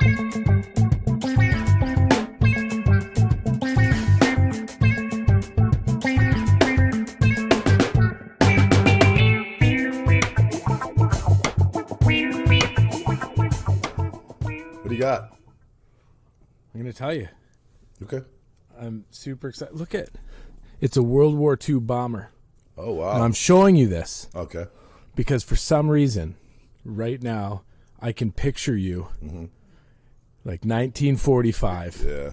What do you got? I'm going to tell you. Okay. I'm super excited. Look at it's a World War II bomber. Oh, wow. Now, I'm showing you this Okay. because for some reason, right now, I can picture you like 1945. Yeah.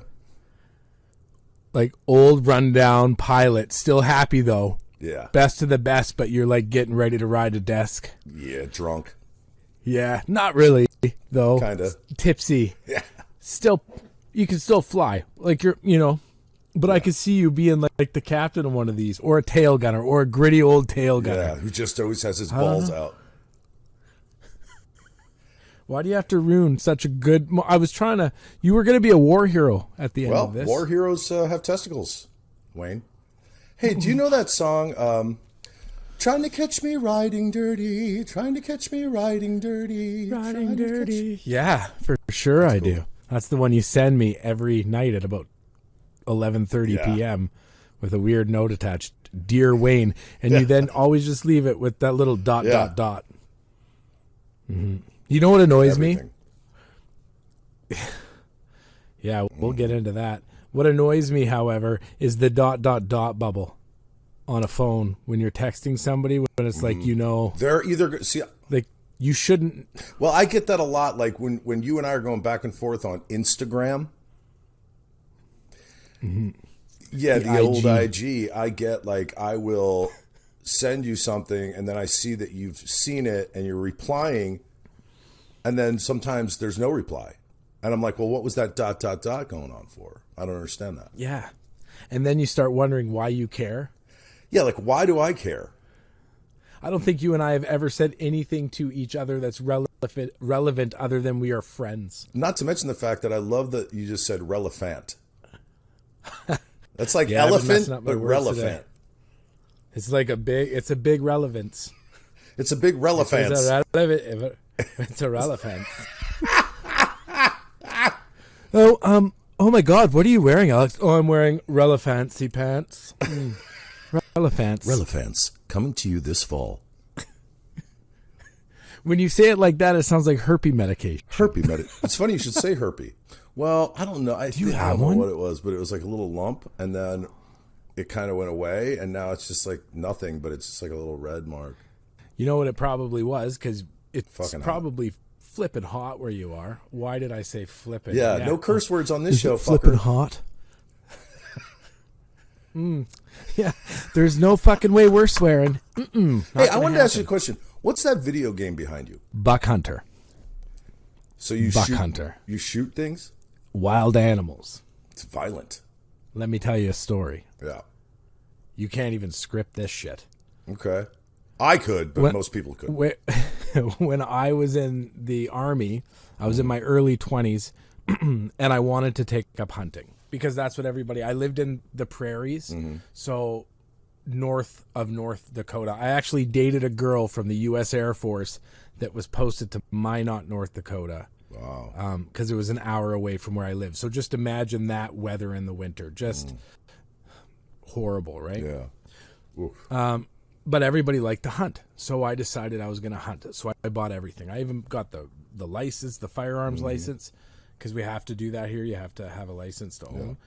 Like old rundown pilot, still happy though. Yeah. Best of the best, but you're like getting ready to ride a desk. Yeah, drunk. Yeah, not really though. Kinda. Tipsy. Yeah. Still, you can still fly. Like but I could see you being like the captain of one of these, or a tail gunner, or a gritty old tail gunner. Yeah, who just always has his balls out. Why do you have to ruin such a good... I was trying to... You were going to be a war hero at the end of this. Well, war heroes have testicles, Wayne. Hey, do you know that song, Trying to catch me riding dirty, trying to catch me riding dirty. Riding dirty. Yeah, for sure I do. That's the one you send me every night at about 11:30 p.m. with a weird note attached. Dear Wayne. And you then always just leave it with that little dot. Mm-hmm. You know what annoys me? Yeah, we'll get into that. What annoys me, however, is the dot bubble on a phone when you're texting somebody when it's like, They're either... See, like you shouldn't... Well, I get that a lot, like when you and I are going back and forth on Instagram. Mm-hmm. Yeah, the IG. old IG. I get like, I will send you something and then I see that you've seen it and you're replying, and then sometimes there's no reply. And I'm like, well, what was that dot going on for? I don't understand that. Yeah. And then you start wondering why you care. Yeah, like, why do I care? I don't think you and I have ever said anything to each other that's relevant other than we are friends. Not to mention the fact that I love that you just said relevant. That's like Yeah, elephant, but but relevant. It's like a big relevance. It's a big relevance. It's a relevance. Oh my God, what are you wearing, Alex? Oh, I'm wearing relevancy pants. Relevance. Relevance, coming to you this fall. When you say it like that, it sounds like herpes medication. It's funny you should say herpes. Well, I don't know. I Do you think I have don't know one? what it was, but it was like a little lump, and then it kind of went away, and now it's just like nothing, but it's just like a little red mark. You know what it probably was? Because it's Fucking probably flipping hot where you are. Why did I say flipping? Yeah, no curse words on this show, flipping fucker. hot? Yeah, there's no fucking way we're swearing. Hey, I wanted to ask you a question. What's that video game behind you? Buck Hunter. So you Buck shoot, Hunter. You shoot things? Wild animals. It's violent. Let me tell you a story. Yeah. You can't even script this shit. Okay. I could, but most people couldn't. When I was in the Army, I was in my early 20s, and I wanted to take up hunting because that's what I lived in the prairies, so north of North Dakota. I actually dated a girl from the U.S. Air Force that was posted to Minot, North Dakota. Wow. Because it was an hour away from where I live. So just imagine that weather in the winter. Just horrible, right? Yeah. Oof. But everybody liked to hunt. So I decided I was going to hunt. So I bought everything. I even got the license, the firearms license, because we have to do that here. You have to have a license to own.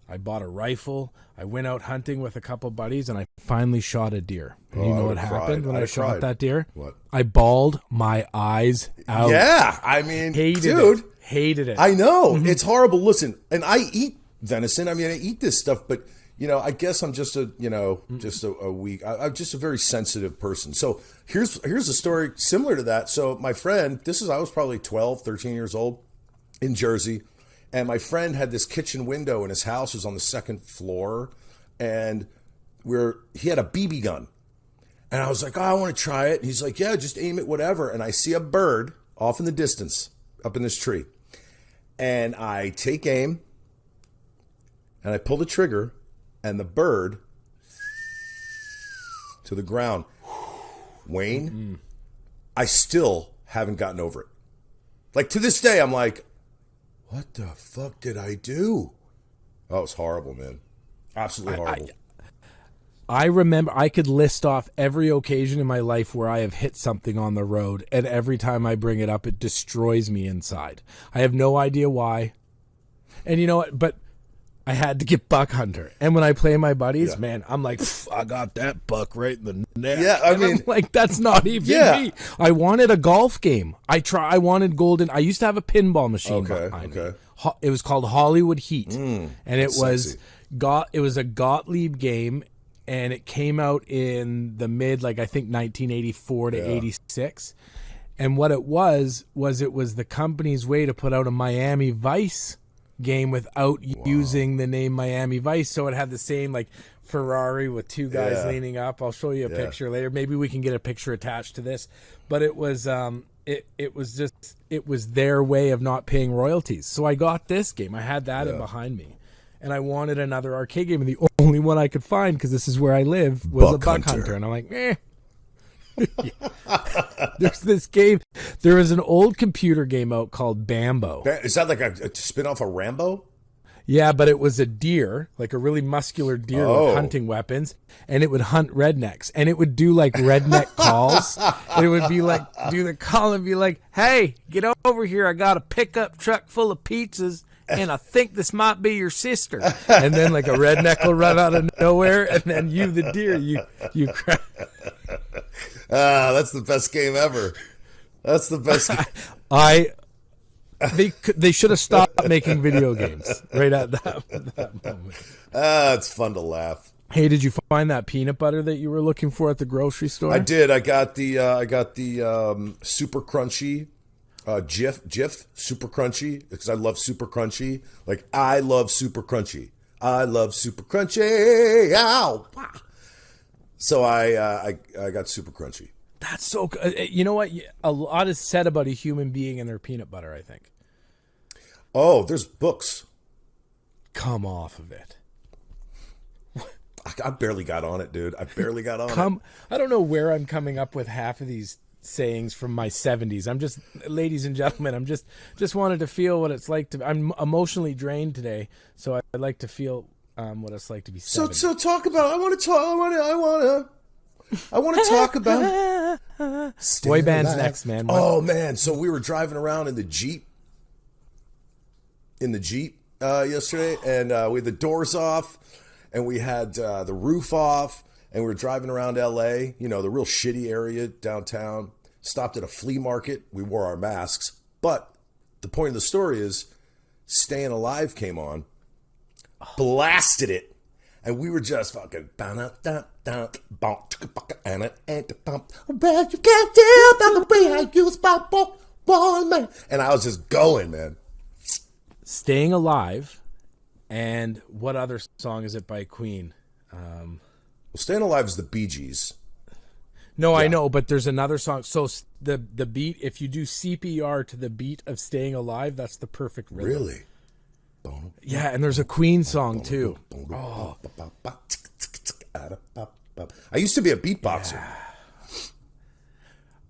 I bought a rifle. I went out hunting with a couple buddies, and I finally shot a deer. And you know what happened when I shot that deer? What? I bawled my eyes out. Yeah, I mean, Hated it. I know. It's horrible. Listen, and I eat venison. I mean, I eat this stuff, but, I guess I'm just I'm just a very sensitive person. So here's a story similar to that. So my friend, I was probably 12, 13 years old in Jersey. And my friend had this kitchen window in his house. It was on the second floor. And he had a BB gun. And I was like, I want to try it. And he's like, yeah, just aim it, whatever. And I see a bird off in the distance up in this tree. And I take aim. And I pull the trigger. And the bird to the ground. Wayne, I still haven't gotten over it. Like, to this day, I'm like, what the fuck did I do? Oh, it was horrible, man. Absolutely horrible. I remember I could list off every occasion in my life where I have hit something on the road, and every time I bring it up, it destroys me inside. I have no idea why. And you know what? But I had to get buck hunter. And when I play my buddies, man, I'm like, I got that buck right in the neck. Yeah, I mean, I'm like, that's not even me. I wanted a golf game. I wanted golden. I used to have a pinball machine behind me. It was called Hollywood Heat. And it was a Gottlieb game. And it came out in the mid, like I think 1984 to 86. And what it was the company's way to put out a Miami Vice game without using the name Miami Vice. So it had the same like Ferrari with two guys leaning up. I'll show you a picture later. Maybe we can get a picture attached to this. But it was it was their way of not paying royalties. So I got this game. I had that in behind me. And I wanted another arcade game, and the only one I could find, because this is where I live, was a Buck Hunter. And I'm like, There's this game. There was an old computer game out called Bambo. Is that like a spin-off of Rambo? Yeah, but it was a deer, like a really muscular deer with hunting weapons, and it would hunt rednecks, and it would do like redneck calls. And it would be like, do the call and be like, hey, get over here. I got a pickup truck full of pizzas. And I think this might be your sister. And then like a redneck will run out of nowhere, and then you, the deer, you cry. That's the best game ever. That's the best. They should have stopped making video games right at that moment. It's fun to laugh. Hey, did you find that peanut butter that you were looking for at the grocery store? I did. I got the super crunchy. Jif super crunchy, because I love super crunchy. Like, I love super crunchy. I love super crunchy. Ow! So I got super crunchy. That's so good. You know what? A lot is said about a human being and their peanut butter, I think. Oh, there's books. Come off of it. I barely got on it, dude. I barely got on it. I don't know where I'm coming up with half of these sayings from my 70s. I'm just, ladies and gentlemen, I'm just wanted to feel what it's like to. I'm emotionally drained today, so I'd like to feel what it's like to be 70. So talk about. I want to talk about boy bands next, man. Oh man, so we were driving around in the Jeep yesterday, and we had the doors off, and we had the roof off, and we were driving around LA, you know, the real shitty area downtown. Stopped at a flea market. We wore our masks. But the point of the story is Staying Alive came on, blasted it, and we were just fucking. Well, you can't tell by the way I use my ball, man. And I was just going, man. Staying Alive, and what other song is it by Queen? Well, Staying Alive is the Bee Gees. No, yeah. I know, but there's another song. So the beat, if you do CPR to the beat of Staying Alive, that's the perfect rhythm. Really? Yeah, and there's a Queen song too. Oh. I used to be a beatboxer.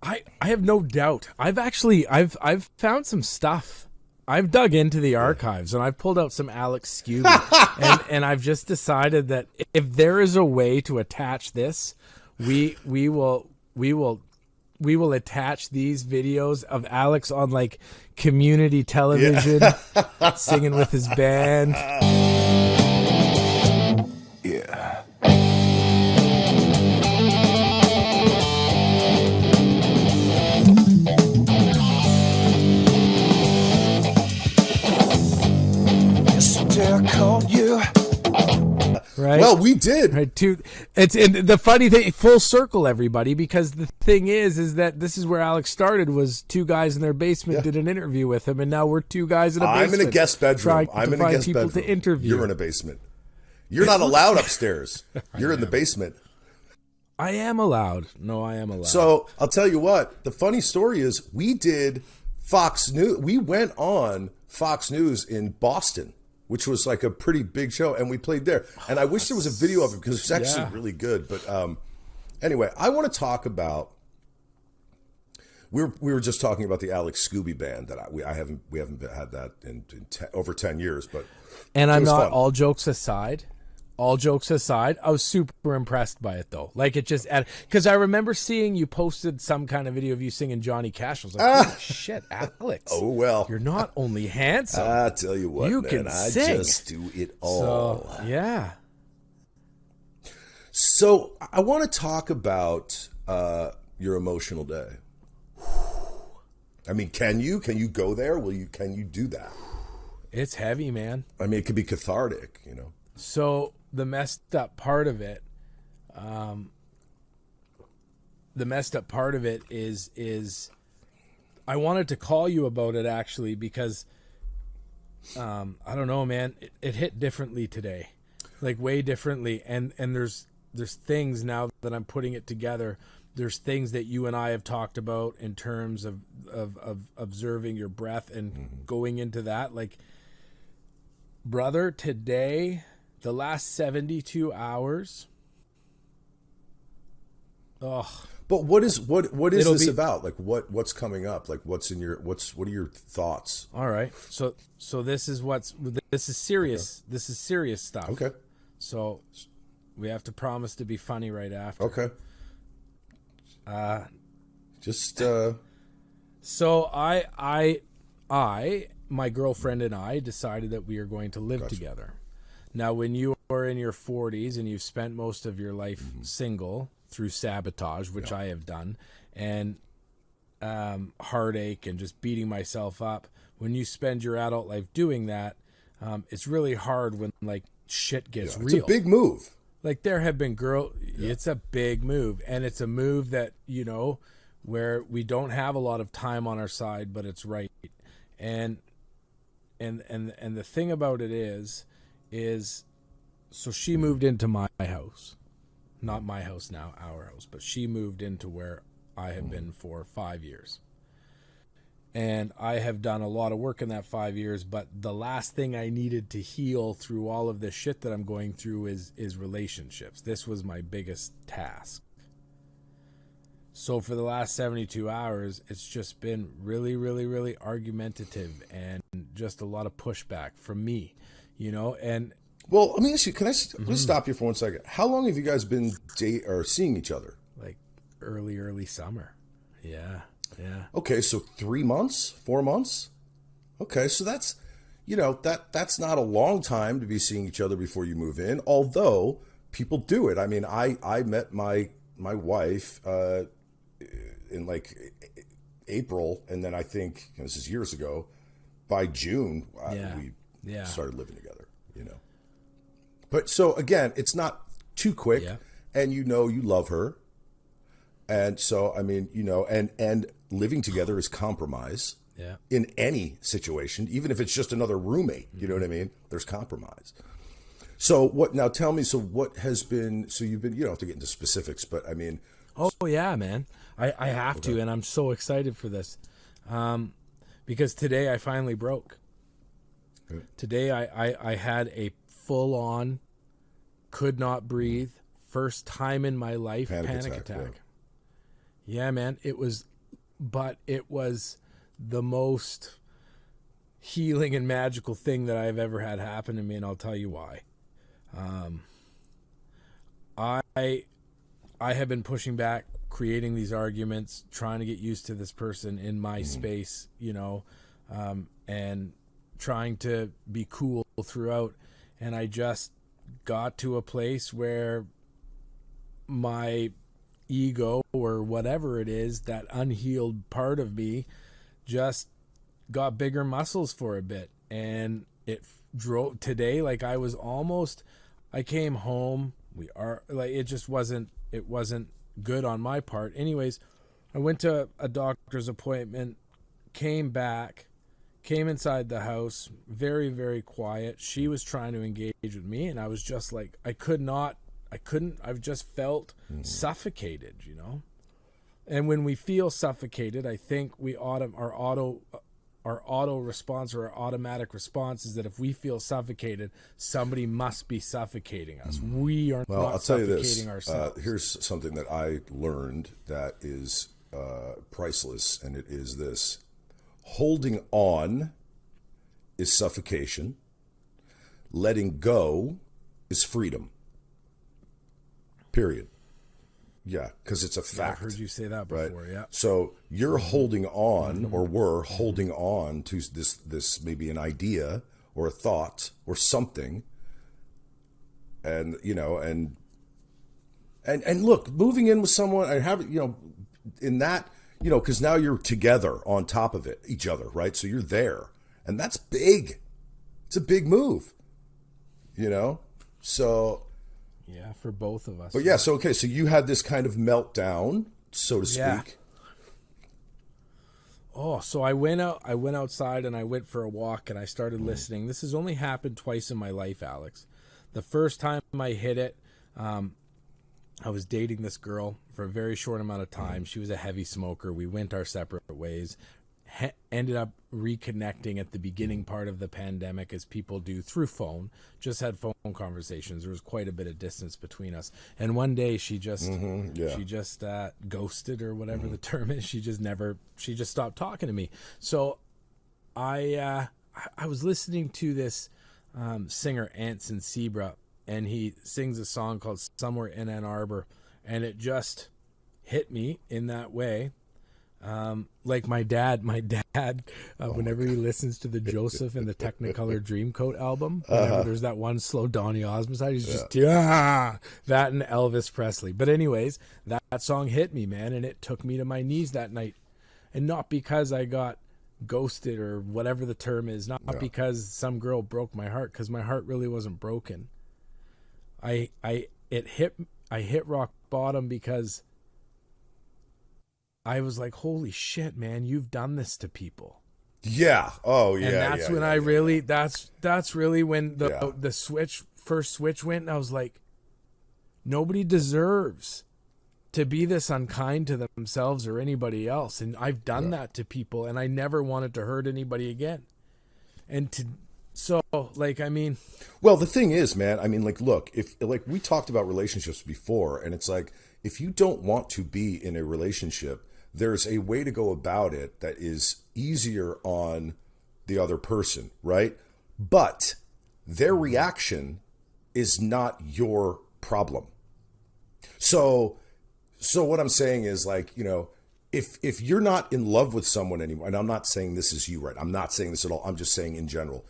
Yeah. I have no doubt. I've found some stuff. I've dug into the archives and I've pulled out some Alex Skuby, and I've just decided that if there is a way to attach this, we will attach these videos of Alex on like community television, singing with his band. Yeah. Yesterday I called you. Right. Well, we did. Right. It's and the funny thing, full circle, everybody, because the thing is that this is where Alex started. Was two guys in their basement did an interview with him, and now we're two guys in a basement. I'm in a guest bedroom. I'm in a guest people bedroom. To interview. You're in a basement. You're not allowed upstairs. You're in the basement. I am allowed. No, I am allowed. So I'll tell you what. The funny story is, we did Fox News. We went on Fox News in Boston, which was like a pretty big show, and we played there. And I wish there was a video of it because it's actually really good. But anyway, I want to talk about We were just talking about the Alex Skuby band that we haven't had that in over 10 years, but and I'm not fun. all jokes aside, I was super impressed by it though. Like it just because I remember seeing you posted some kind of video of you singing Johnny Cash. I was like, holy shit, Alex. Oh well, you're not only handsome. I tell you what, you man, can I sing. just do it all. So, yeah. So I want to talk about your emotional day. I mean, can you go there? Can you do that? It's heavy, man. I mean, it could be cathartic, So the messed up part of it, is I wanted to call you about it actually because I don't know, man. It hit differently today, like way differently, and there's things now that I'm putting it together. There's things that you and I have talked about in terms of observing your breath and going into that. Like, brother, today, the last 72 hours. Oh, but what is this about? Like, what's coming up? Like, what are your thoughts? All right. So this is serious. Okay. This is serious stuff. Okay. So we have to promise to be funny right after. Okay. So my girlfriend and I decided that we are going to live together. Now, when you are in your 40s and you've spent most of your life single through sabotage, which I have done, and heartache and just beating myself up, when you spend your adult life doing that, it's really hard when like shit gets real. It's a big move. Like there have been it's a big move, and it's a move that, where we don't have a lot of time on our side, but it's right. And the thing about it is so she moved into my house, not my house now, our house, but she moved into where I have been for 5 years. And I have done a lot of work in that 5 years, but the last thing I needed to heal through all of this shit that I'm going through is relationships. This was my biggest task. So for the last 72 hours, it's just been really, really, really argumentative and just a lot of pushback from me, and well, let me ask you, can I let's stop you for 1 second. How long have you guys been seeing each other? Like early summer. Yeah. Yeah. Okay, so 3 months, 4 months. Okay, so that's that's not a long time to be seeing each other before you move in. Although people do it. I mean, I met my wife in like April, and then I think this is years ago. By June, we started living together. But so again, it's not too quick, and you love her. And so, I mean, and living together is compromise in any situation, even if it's just another roommate, you know what I mean? There's compromise. So now tell me, so what has been, so you've been, you don't have to get into specifics, but I mean. Oh yeah, man. I have to, and I'm so excited for this. Because today I finally broke. Okay. Today I had a full on, could not breathe, first time in my life, panic attack. Yeah, man, it was the most healing and magical thing that I've ever had happen to me, and I'll tell you why. I have been pushing back, creating these arguments, trying to get used to this person in my space, and trying to be cool throughout. And I just got to a place where my ego or whatever it is, that unhealed part of me, just got bigger muscles for a bit. And it drove today, like I came home, it wasn't good on my part. Anyways, I went to a doctor's appointment, came inside the house, very, very quiet. She was trying to engage with me, and I was just like, I just felt suffocated, And when we feel suffocated, I think our auto response or our automatic response is that if we feel suffocated, somebody must be suffocating us. We are not I'll tell you suffocating this. ourselves. Here's something that I learned that is priceless, and it is this: holding on is suffocation. Letting go is freedom. Period. Yeah, because it's a fact. I've heard you say that before, right? yeah. So you're holding on, or we're holding on to this maybe an idea or a thought or something, and and look, moving in with someone, I have in that because now you're together on top of it, each other, right? So you're there, and that's big. It's a big move, So. Yeah, for both of us. But yeah, so you had this kind of meltdown, so to speak. Yeah. Oh, so I went outside and I went for a walk and I started listening. This has only happened twice in my life, Alex. The first time I hit it, I was dating this girl for a very short amount of time. She was a heavy smoker. We went our separate ways. Ended up reconnecting at the beginning part of the pandemic, as people do, through phone. Just had phone conversations. There was quite a bit of distance between us. And one day she just ghosted, or whatever the term is. She just stopped talking to me. So I was listening to this singer Anson Seabra, and he sings a song called Somewhere in Ann Arbor, and it just hit me in that way. Like my dad, whenever he listens to the Joseph and the Technicolor Dreamcoat album, whenever there's that one slow Donny Osmond side, he's just, that and Elvis Presley. But anyways, that song hit me, man, and it took me to my knees that night. And not because I got ghosted or whatever the term is, not because some girl broke my heart, because my heart really wasn't broken. I hit rock bottom because I was like, holy shit, man, you've done this to people. Yeah. Oh, yeah. And that's when that's really when the first switch went, and I was like, nobody deserves to be this unkind to themselves or anybody else. And I've done that to people, and I never wanted to hurt anybody again. Well, the thing is, man, I mean, look, if we talked about relationships before, and it's like, if you don't want to be in a relationship, there's a way to go about it that is easier on the other person, right? But their reaction is not your problem. So what I'm saying is, if you're not in love with someone anymore, and I'm not saying this is you, right? I'm not saying this at all. I'm just saying in general,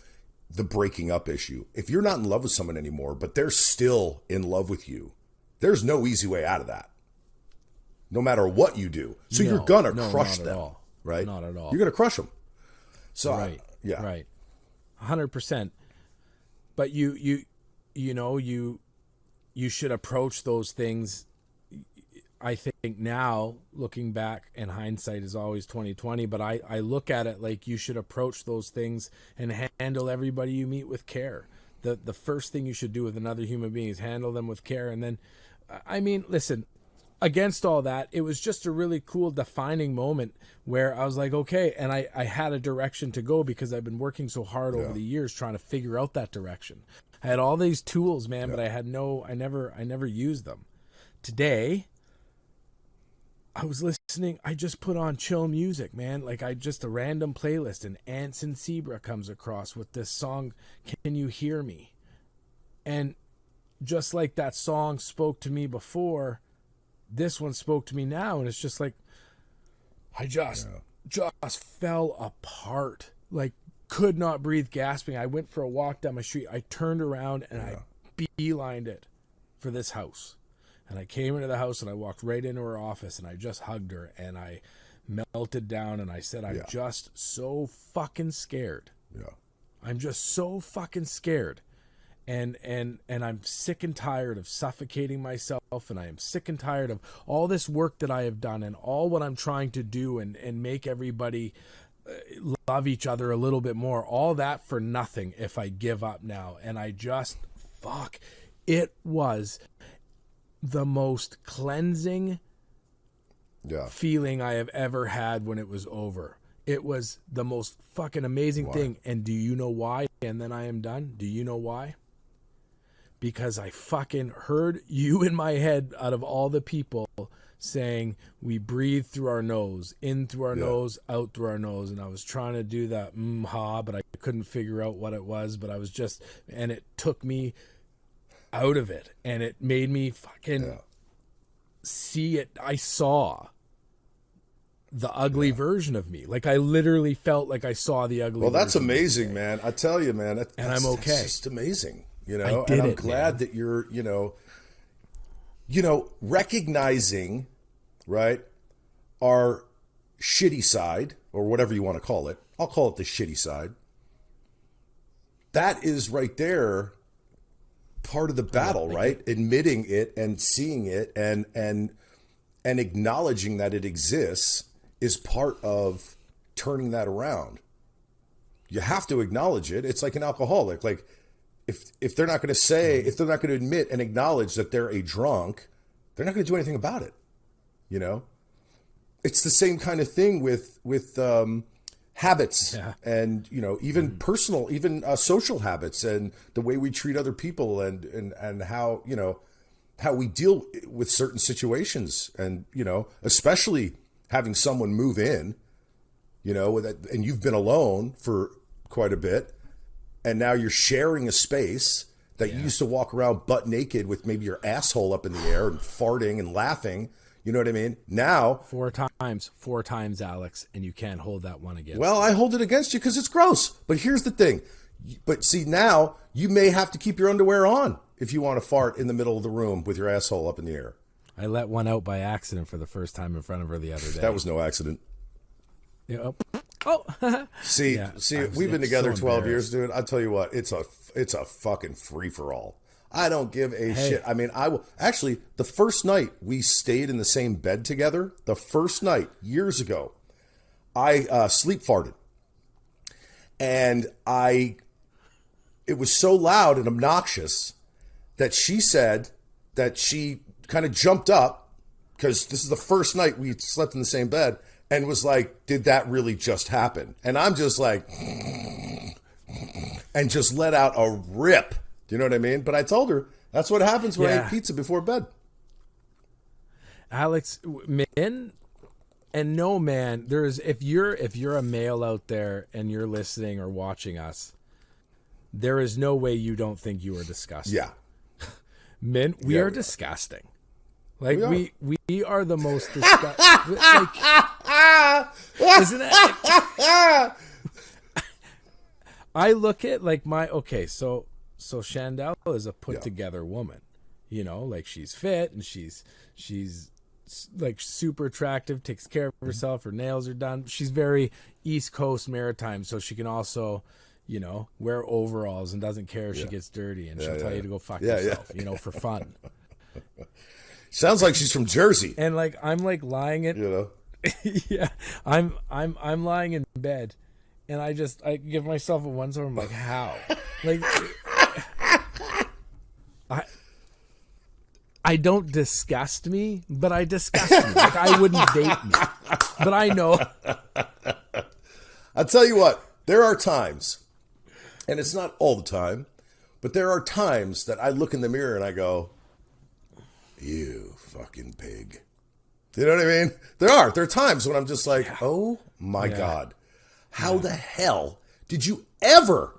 the breaking up issue. If you're not in love with someone anymore, but they're still in love with you, there's no easy way out of that. No matter what you do. So you're going to crush them, right? Not at all. You're going to crush them. So, right. Yeah. Right. 100%. But you should approach those things. I think now, looking back, and hindsight is always 20/20, but I look at it like you should approach those things and handle everybody you meet with care. The first thing you should do with another human being is handle them with care. And then, I mean, listen, against all that, it was just a really cool defining moment where I was like, okay, and I had a direction to go because I've been working so hard over the years trying to figure out that direction. I had all these tools, man, but I never used them. Today, I was listening, I just put on chill music, man. Just a random playlist, and Anson Seabra comes across with this song, Can You Hear Me? And just like that song spoke to me before, this one spoke to me now, and it's just like, I just fell apart, could not breathe, gasping. I went for a walk down my street. I turned around and I beelined it for this house. And I came into the house and I walked right into her office and I just hugged her and I melted down and I said, I'm just so fucking scared. Yeah. I'm just so fucking scared. And I'm sick and tired of suffocating myself, and I am sick and tired of all this work that I have done and all what I'm trying to do and make everybody love each other a little bit more. All that for nothing if I give up now. And I just, it was the most cleansing feeling I have ever had when it was over. It was the most fucking amazing thing. And do you know why? And then I am done. Do you know why? because I fucking heard you in my head out of all the people saying we breathe through our nose, in through our nose, out through our nose. And I was trying to do that ha, but I couldn't figure out what it was. But I was just, and it took me out of it. And it made me fucking see it. I saw the ugly version of me. Like I literally felt like I saw the ugly Well, that's version amazing, man. I tell you, man. And I'm okay. That's just amazing. You know, I did and I'm it, glad man. that you're, recognizing, right, our shitty side, or whatever you want to call it. I'll call it the shitty side. That is right there part of the battle, right? Admitting it and seeing it and acknowledging that it exists is part of turning that around. You have to acknowledge it. It's like an alcoholic. Like if they're not going to say, if they're not going to admit and acknowledge that they're a drunk, they're not going to do anything about it. You know, it's the same kind of thing with habits and, even personal, even social habits and the way we treat other people and how, how we deal with certain situations and, especially having someone move in, and you've been alone for quite a bit. And now you're sharing a space that you used to walk around butt naked with maybe your asshole up in the air and farting and laughing. You know what I mean? Now, four times, Alex, and you can't hold that one against. Well, I hold it against you because it's gross. But here's the thing. But see, now you may have to keep your underwear on if you want to fart in the middle of the room with your asshole up in the air. I let one out by accident for the first time in front of her the other day. That was no accident. Yeah. Oh. See, we've been together 12 years, dude. I'll tell you what, it's a fucking free for all. I don't give a shit. I mean, I will actually, the first night we stayed in the same bed together, the first night years ago, I sleep farted. And it was so loud and obnoxious that she said that she kind of jumped up because this is the first night we slept in the same bed and was like, did that really just happen? And I'm just like, and just let out a rip. Do you know what I mean? But I told her that's what happens when I eat pizza before bed. Alex, men and no man, if you're a male out there and you're listening or watching us, there is no way you don't think you are disgusting. Yeah. Men, we are disgusting. Like we are the most disgusting. Like, isn't it? I look at like so Chandel is a put together woman, like she's fit and she's like super attractive, takes care of herself, her nails are done. She's very East Coast maritime, so she can also, wear overalls and doesn't care if she gets dirty, and she'll tell you to go fuck yourself, for fun. Sounds like she's from Jersey. And like I'm like lying in I'm lying in bed and I give myself a once over. I'm like, how? Like I don't disgust me, but I disgust me. Like I wouldn't date me. But I know. I'll tell you what, there are times, and it's not all the time, but there are times that I look in the mirror and I go, you fucking pig. You know what I mean? There are times when I'm just like, oh my God, how the hell did you ever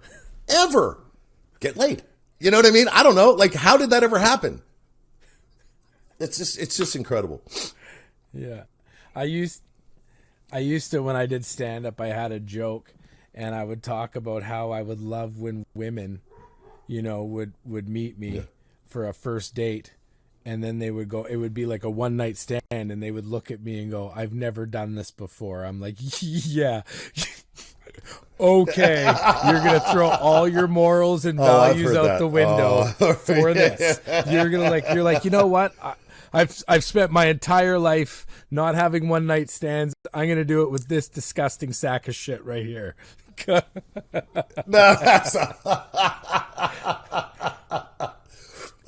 get laid? You know what I mean? I don't know. Like, how did that ever happen? It's just incredible. Yeah. I used to, when I did stand up, I had a joke and I would talk about how I would love when women, would meet me for a first date. And then they would go, it would be like a one night stand and they would look at me and go, I've never done this before. I'm like, yeah. Okay. You're going to throw all your morals and values out the window for this. You're like, you know what? I've spent my entire life not having one night stands. I'm going to do it with this disgusting sack of shit right here. No,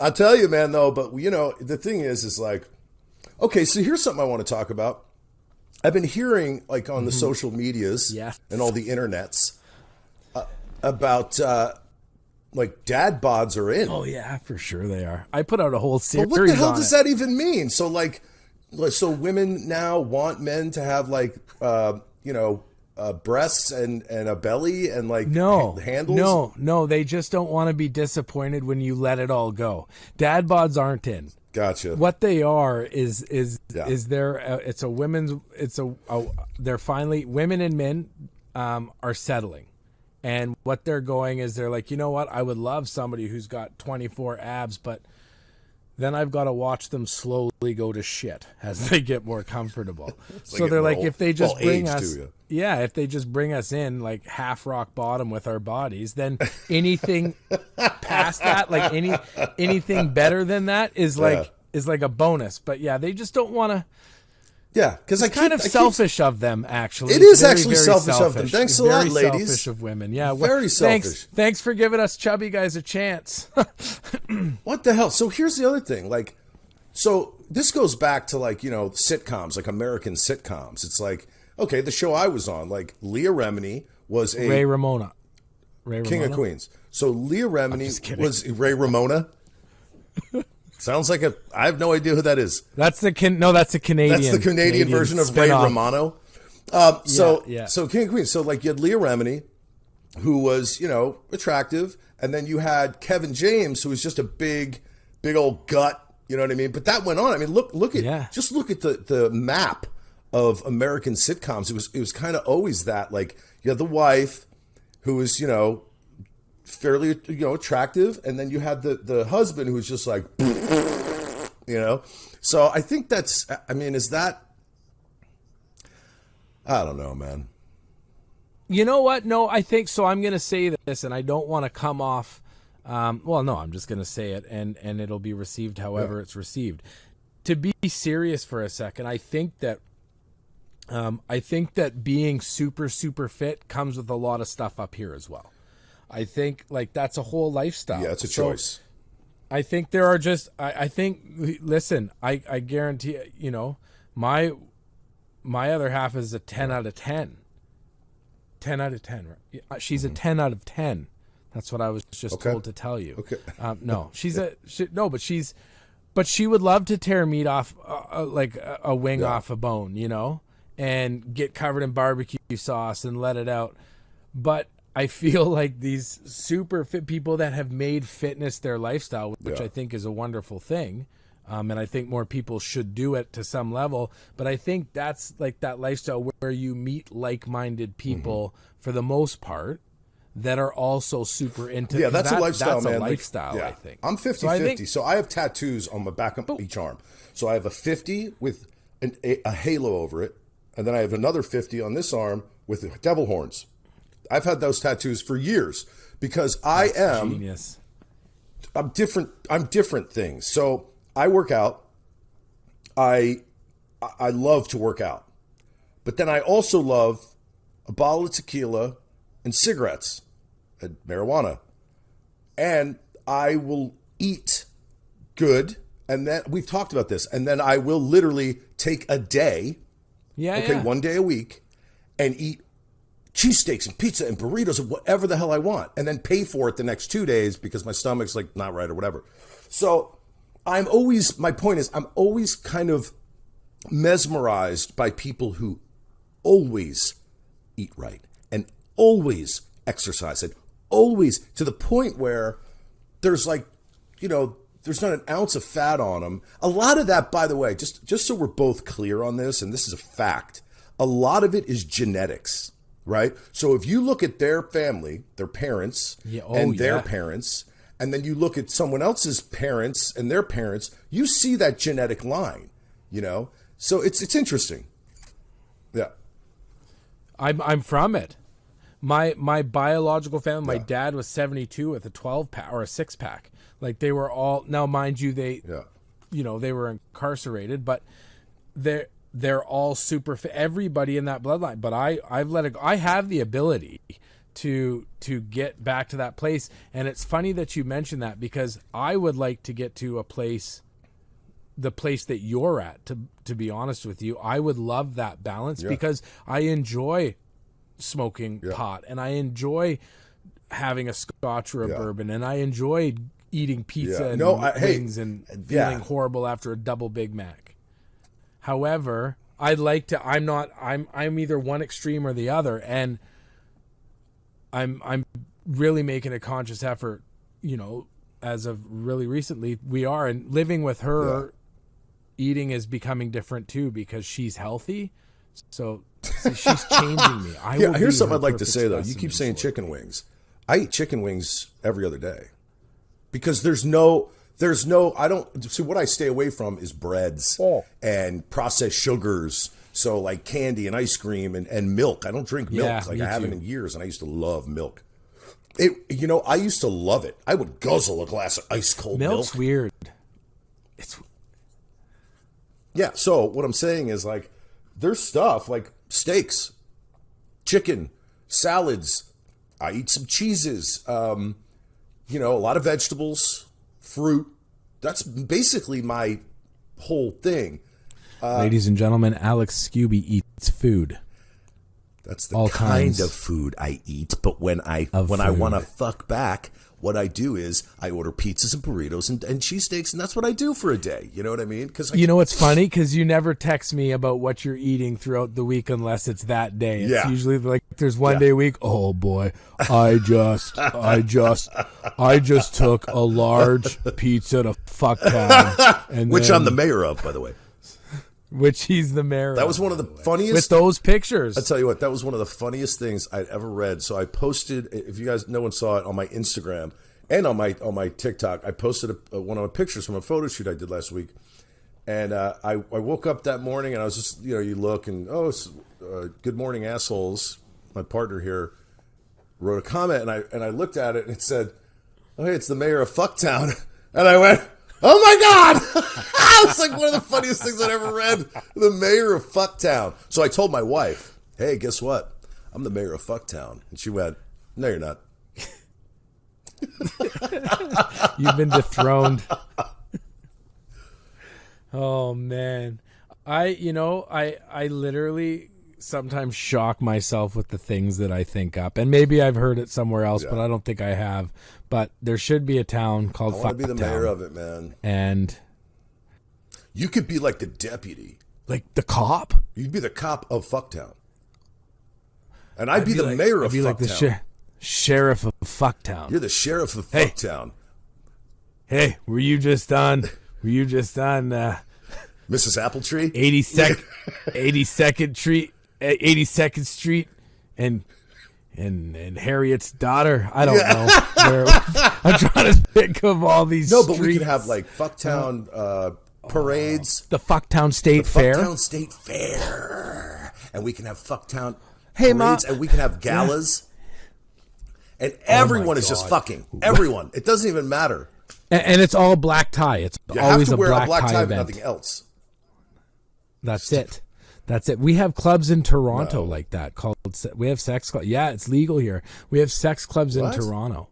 I'll tell you, man, though, but the thing is like, okay, so here's something I want to talk about. I've been hearing like on the social medias and all the internets about like dad bods are in. Oh yeah, for sure they are. I put out a whole series. But what the hell on does it. that even mean? So like, so women now want men to have like, breasts and a belly and like handles. No, they just don't want to be disappointed when you let it all go. Dad bods aren't in. Gotcha. What they are is there. It's a women's. They're finally women and men are settling, and what they're going is they're like, you know what? I would love somebody who's got 24 abs, but then I've got to watch them slowly go to shit as they get more comfortable. So they're like, if they just bring us, if they just bring us in like half rock bottom with our bodies, then anything past that, like anything better than that is like a bonus. But yeah, they just don't want to. Yeah, because it's kind of selfish of them, actually. It is actually selfish of them. Thanks a lot, ladies. Very selfish of women. Yeah, very selfish. Thanks for giving us chubby guys a chance. What the hell? So here's the other thing. Like, so this goes back to like, sitcoms, like American sitcoms. It's like, okay, the show I was on, like Leah Remini was a Ray Ramona. King of Queens. So Leah Remini was Ray Ramona. Sounds like I have no idea who that is. That's the Canadian. That's the Canadian version of Ray Romano. So King of Queens. So like you had Leah Remini, who was, attractive. And then you had Kevin James, who was just a big old gut. You know what I mean? But that went on. I mean, look at the map of American sitcoms. It was kind of always that, like, you had the wife who was, fairly, attractive. And then you had the husband who was just like, So I think that's, is that, I don't know, man. You know what? No, I think so. I'm going to say this, and I don't want to come off, I'm just going to say it, and it'll be received however it's received. To be serious for a second, I think that being super, super fit comes with a lot of stuff up here as well. I think like that's a whole lifestyle. Yeah, it's a choice. I think there are just, listen, I guarantee, my other half is a 10 out of 10. 10 out of 10. Right? She's a 10 out of 10. That's what I was just told to tell you. Okay. No, but she would love to tear meat off, like a wing off a bone, and get covered in barbecue sauce and let it out. But I feel like these super fit people that have made fitness their lifestyle, which I think is a wonderful thing. And I think more people should do it to some level. But I think that's like that lifestyle where you meet like-minded people for the most part that are also super into it. Yeah, that's a lifestyle, man. That's a lifestyle, I think. I'm 50-50, so I have tattoos on my back of each arm. So I have a 50 with a halo over it, and then I have another 50 on this arm with devil horns. I've had those tattoos for years because genius. I'm different things. So I work out. I love to work out. But then I also love a bottle of tequila and cigarettes and marijuana. And I will eat good. And then we've talked about this. And then I will literally take a day. One day a week and eat cheesesteaks and pizza and burritos and whatever the hell I want, and then pay for it the next 2 days because my stomach's like not right or whatever. So my point is I'm always kind of mesmerized by people who always eat right and always exercise and always to the point where there's like, there's not an ounce of fat on them. A lot of that, by the way, just so we're both clear on this, and this is a fact, a lot of it is genetics. Right? So if you look at their family, their parents and their parents, and then you look at someone else's parents and their parents, you see that genetic line, So it's interesting. Yeah. I'm from it. My biological family, my dad was 72 with a 12-pack or a 6-pack. Like they were all, now mind you, they were incarcerated, but they're all super fit. Everybody in that bloodline, but I've let it go. I have the ability to get back to that place, and it's funny that you mentioned that because I would like to get to the place that you're at. To be honest with you, I would love that balance because I enjoy smoking pot and I enjoy having a scotch or a bourbon, and I enjoyed eating pizza and wings and feeling horrible after a double Big Mac. However, I'd like to. I'm either one extreme or the other, and I'm really making a conscious effort. You know, as of really recently, we are, and living with her. Yeah. Eating is becoming different too because she's healthy, so she's changing me. Here's something I'd like to say though. You keep saying chicken wings. I eat chicken wings every other day because there's no. I don't see what I stay away from is breads and processed sugars. So like candy and ice cream and milk. I don't drink milk I haven't in years, and I used to love milk. I used to love it. I would guzzle a glass of ice cold milk. Milk's weird. Yeah, so what I'm saying is like there's stuff like steaks, chicken, salads. I eat some cheeses, a lot of vegetables, fruit. That's basically my whole thing. Ladies and gentlemen, Alex Skuby eats food. That's the kind of food I eat. But when I want to fuck back, what I do is I order pizzas and burritos and cheesesteaks, and that's what I do for a day. You know what I mean? You know what's funny? Because you never text me about what you're eating throughout the week unless it's that day. It's usually like there's one day a week. Oh boy, I just took a large pizza to Fucktown, and which I'm the mayor of, by the way. Which he's the mayor. That was one of the funniest. With those pictures. I'll tell you what, that was one of the funniest things I'd ever read. So I posted, if you guys, no one saw it, on my Instagram and on my TikTok, I posted one of my pictures from a photo shoot I did last week. And I woke up that morning and I was just, you look and, good morning, assholes. My partner here wrote a comment and I looked at it and it said, oh, hey, it's the mayor of Fucktown. And I went, oh my God! It's like one of the funniest things I'd ever read. The mayor of Fucktown. So I told my wife, hey, guess what? I'm the mayor of Fucktown. And she went, no, you're not. You've been dethroned. Oh, man. I literally sometimes shock myself with the things that I think up. And maybe I've heard it somewhere else, but I don't think I have. But there should be a town called Fucktown. I want to be the mayor of it, man. And you could be like the deputy. Like the cop? You'd be the cop of Fucktown. And I'd be the mayor of Fucktown. I'd be like the sheriff of Fucktown. You're the sheriff of Fucktown. Hey, were you just on Mrs. Appletree? 82nd Street and Harriet's daughter. I don't know. I'm trying to think of all these streets. But we could have like Fucktown parades. The Fucktown State Fair. Fucktown State Fair. And we can have Fucktown parades and we can have galas. And everyone is just fucking. Everyone. It doesn't even matter. And it's all black tie. It's always a black tie event. Nothing else. That's it. We have clubs in Toronto like that we have sex clubs. Yeah, it's legal here. We have sex clubs in Toronto.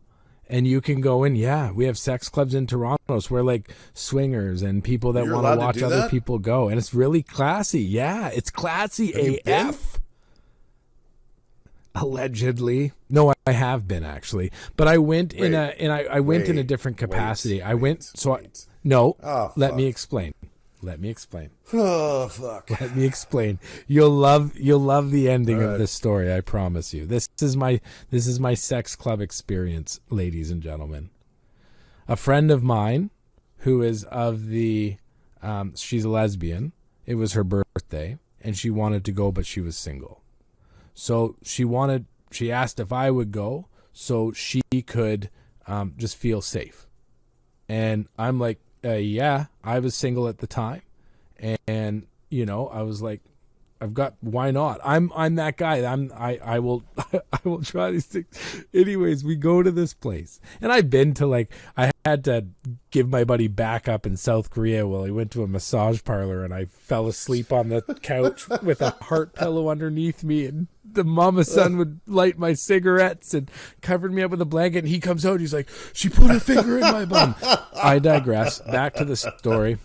And you can go in. Yeah, we have sex clubs in Toronto. So we're like swingers and people that want to watch other people go. And it's really classy. Yeah, it's classy AF. Allegedly. No, I have been actually. But I went in a different capacity. Let me explain. Oh, fuck. Let me explain. You'll love the ending of this story, I promise you. This is my sex club experience, ladies and gentlemen. A friend of mine who is of she's a lesbian. It was her birthday and she wanted to go, but she was single. So she asked if I would go so she could just feel safe. And I'm like, yeah, I was single at the time. And I was like, why not? I'm that guy. I will try these things. Anyways, we go to this place. And I've been to I had to give my buddy backup in South Korea while he went to a massage parlor and I fell asleep on the couch with a heart pillow underneath me and the mama son would light my cigarettes and covered me up with a blanket and he comes out, he's like, she put a finger in my bum. I digress. Back to the story.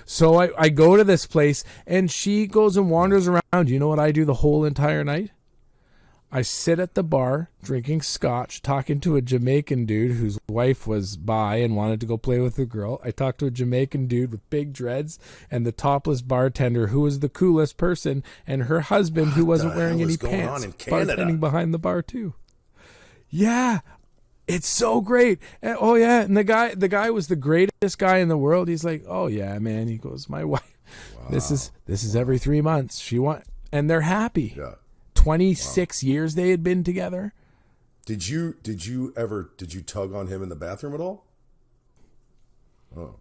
So I go to this place and she goes and wanders around. You know what I do the whole entire night? I sit at the bar drinking scotch, talking to a Jamaican dude whose wife was bi and wanted to go play with a girl. I talked to a Jamaican dude with big dreads and the topless bartender who was the coolest person, and her husband who wasn't wearing any pants, bartending behind the bar too. Yeah, it's so great. And, oh yeah, and the guy was the greatest guy in the world. He's like, oh yeah, man. He goes, my wife. Wow. This is every 3 months. And they're happy. Yeah. 26 years they had been together. Did you tug on him in the bathroom at all? Oh.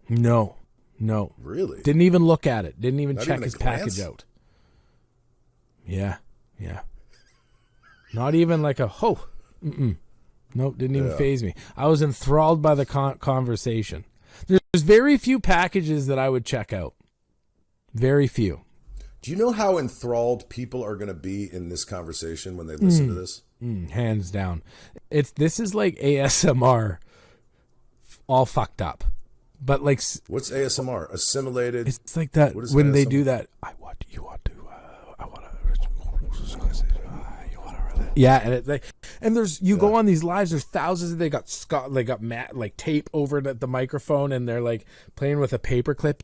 No. Really? Didn't even look at it. Didn't even Not check even his glance? package out. Yeah. Not even like a ho. Nope, didn't even faze me. I was enthralled by the conversation. There's very few packages that I would check out. Very few. Do you know how enthralled people are going to be in this conversation when they listen to this? Hands down. This is like ASMR all fucked up. But like, what's ASMR? Assimilated. It's like that when ASMR? They do that. Yeah, and it's like, and there's go on these lives. There's thousands. They got like tape over the microphone, and they're like playing with a paperclip.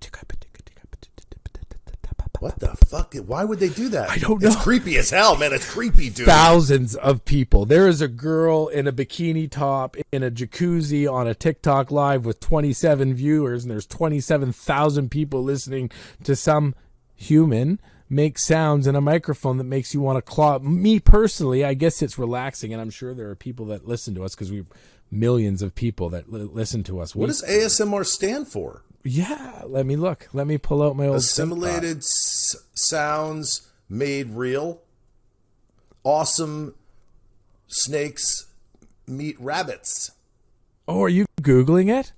What the fuck? Why would they do that? I don't know. It's creepy as hell, man. It's creepy, dude. Thousands of people. There is a girl in a bikini top in a jacuzzi on a TikTok live with 27 viewers, and there's 27,000 people listening to some human make sounds in a microphone that makes you want to claw. Me personally, I guess it's relaxing, and I'm sure there are people that listen to us because we millions of people that listen to us. What does ASMR stand for? Yeah, let me look. Let me pull out my old assimilated sounds made real. Awesome snakes meet rabbits. Oh, are you Googling it?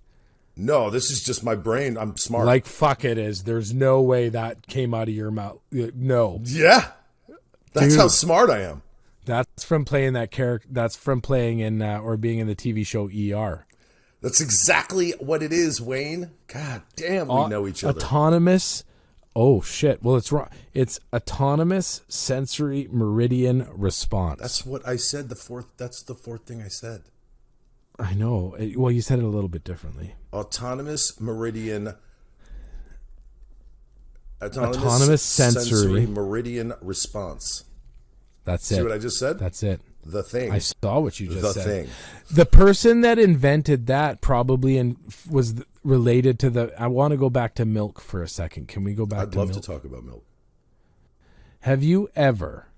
No, this is just my brain. I'm smart. Like, fuck it is. There's no way that came out of your mouth. No. Yeah. That's how smart I am. That's from playing that character. That's from playing in or being in the TV show ER. That's exactly what it is, Wayne. God damn, we know each other. Autonomous. Oh shit. Well, it's wrong. It's autonomous sensory meridian response. That's what I said. That's the fourth thing I said. I know. Well, you said it a little bit differently. Autonomous sensory meridian response. That's it. See what I just said? That's it. The thing. I saw what you just said. The thing. The person that invented that probably was related to the... I want to go back to milk for a second. Can we go back to milk? I'd love to talk about milk. Have you ever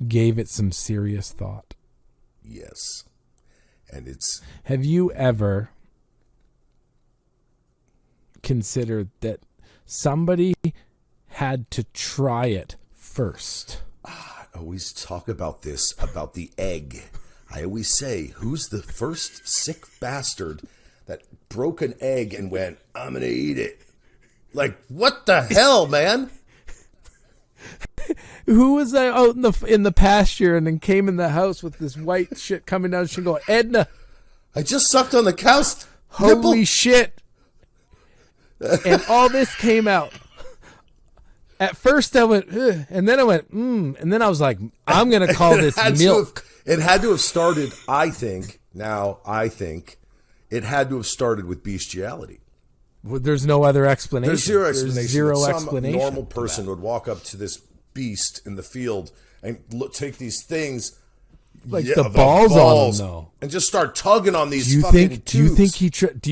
gave it some serious thought? Yes. And it's... Have you ever considered that somebody had to try it first? I always talk about this, about the egg. I always say, who's the first sick bastard that broke an egg and went, I'm going to eat it? Like, what the hell, man? Who was out in the pasture and then came in the house with this white shit coming down? She go, Edna, I just sucked on the cow's holy nipple. Shit. And all this came out. At first I went, ugh, and then I went, and then I was like, I'm going to call this milk. It had to have started, I think it had to have started with bestiality. Well, there's no other explanation. There's zero explanation. There's zero Some explanation. Normal person would walk up to this beast in the field and take these things, like the balls on them, though, and just start tugging on these. Do you think he tried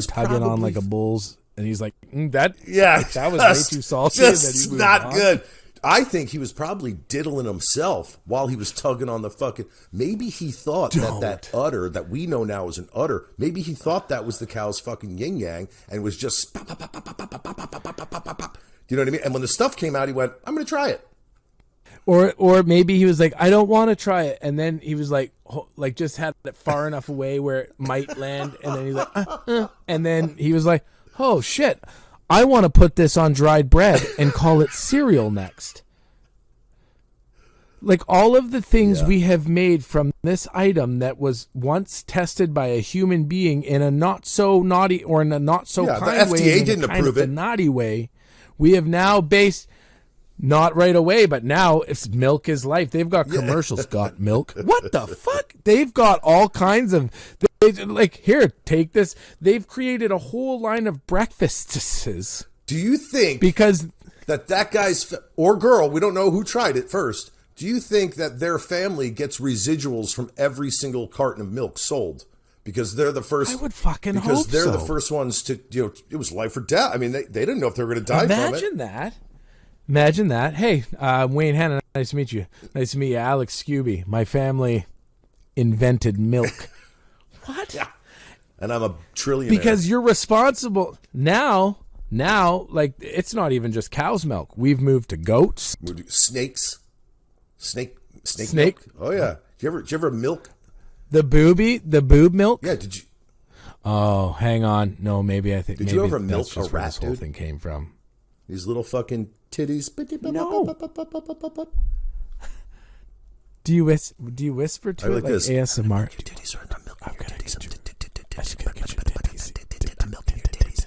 tugging on like a bull's? And he's like, that was way too salty. Just not good. I think he was probably diddling himself while he was tugging on the fucking... Maybe he thought that udder that we know now is an udder, maybe he thought that was the cow's fucking yin-yang and was just... Do you know what I mean? And when the stuff came out, he went, I'm going to try it. Or maybe he was like, I don't want to try it. And then he was like just had it far enough away where it might land. And then he's like, and then he was like, oh shit, I want to put this on dried bread and call it cereal next. Like all of the things we have made from this item that was once tested by a human being in a not so naughty or in a not so kind way, the FDA didn't approve it. Naughty way, We have now based, not right away, but now it's milk is life. They've got commercials, got milk. What the fuck? They've got all kinds of, like, here, take this. They've created a whole line of breakfasts. Do you think Because that guy's or girl, we don't know who tried it first. Do you think that their family gets residuals from every single carton of milk sold? Because they're the first. I would fucking hope because they're the so. first ones to, it was life or death. I mean, they didn't know if they were going to die from it. Imagine that. Hey, Wayne Hanna, nice to meet you. Nice to meet you, Alex Skuby. My family invented milk. What? Yeah. And I'm a trillionaire. Because you're responsible now. Like, it's not even just cow's milk. We've moved to goats. We do snakes. Snake Snake? milk. Oh yeah. Did you ever milk? The boob milk. Yeah. Did you? Oh, hang on. No, maybe I think. Did maybe you ever that's milk just a where rat, this whole dude? thing came from. These little fucking titties. No. Do you whisper to I it like like this. ASMR? Titties are in the milk. I'm gonna get your titties. Milk in your titties.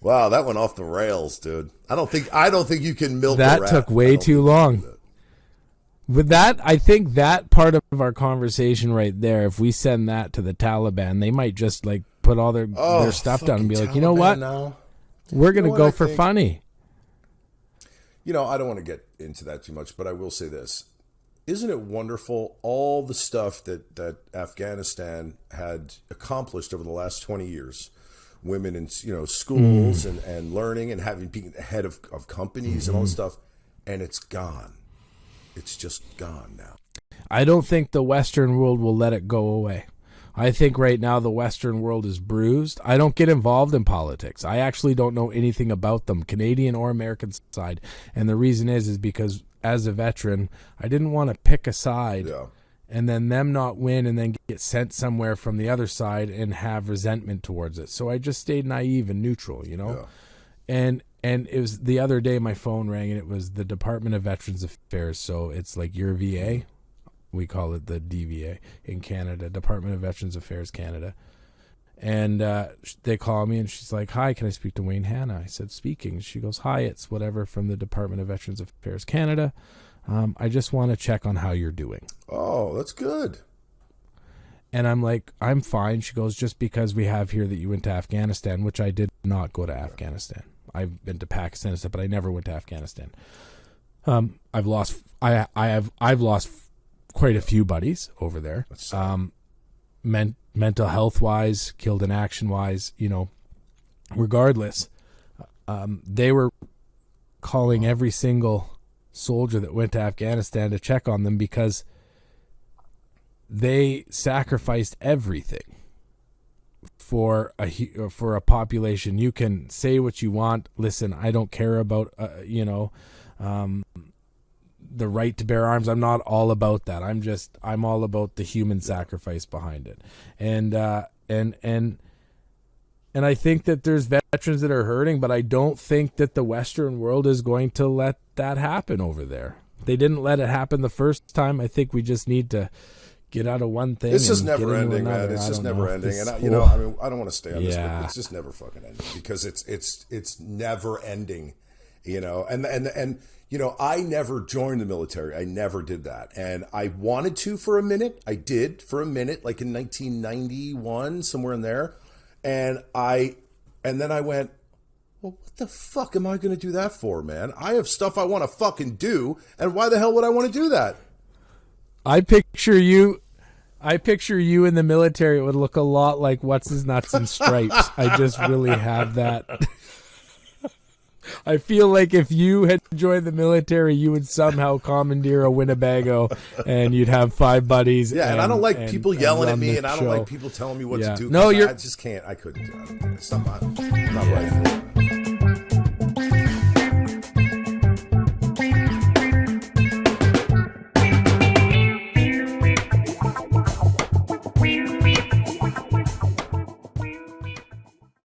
Wow, that went off the rails, dude. I don't think you can milk a That rat. took way too long. With that, I think that part of our conversation right there, if we send that to the Taliban, they might just like put all their stuff down and be like, you know what? Now? We're going to what go I for think? funny. You know, I don't want to get into that too much, but I will say this. Isn't it wonderful, all the stuff that Afghanistan had accomplished over the last 20 years? Women in, schools and learning and having being head of companies and all this stuff. And it's gone. It's just gone now. I don't think the Western world will let it go away. I think right now the Western world is bruised. I don't get involved in politics. I actually don't know anything about them, Canadian or American side. And the reason is because as a veteran, I didn't want to pick a side and then them not win and then get sent somewhere from the other side and have resentment towards it. So I just stayed naive and neutral, And it was the other day my phone rang and it was the Department of Veterans Affairs. So it's like your VA. We call it the DVA in Canada, Department of Veterans Affairs Canada. And they call me and she's like, hi, can I speak to Wayne Hanna? I said, speaking. She goes, hi, it's whatever from the Department of Veterans Affairs Canada. I just want to check on how you're doing. Oh, that's good. And I'm like, I'm fine. She goes, just because we have here that you went to Afghanistan, which I did not go to Afghanistan. I've been to Pakistan and stuff, but I never went to Afghanistan. I've lost quite a few buddies over there. Mental health wise, killed in action wise, regardless, they were calling every single soldier that went to Afghanistan to check on them because they sacrificed everything for a population. You can say what you want. Listen, I don't care about the right to bear arms. I'm not all about that. I'm all about the human sacrifice behind it. And I think that there's veterans that are hurting, but I don't think that the Western world is going to let that happen over there. They didn't let it happen the first time. I think we just need to get out of one thing. It's just and never get into ending, another. man. It's I just don't never know. ending. This And whole- I don't want to stay on this, Yeah. but it's just never fucking ending because it's never ending, and I never joined the military. I never did that. And I wanted to for a minute. I did for a minute, like in 1991, somewhere in there. And then I went, well, what the fuck am I going to do that for, man? I have stuff I want to fucking do. And why the hell would I want to do that? I picture you in the military. It would look a lot like What's His Nuts and Stripes. I just really have that. I feel like if you had joined the military, you would somehow commandeer a Winnebago and you'd have 5 buddies. Yeah, and I don't like people yelling at run me, the and I don't show. like people telling me what to do. No, 'cause you're- I just can't. I couldn't do it. It's not right for it, man.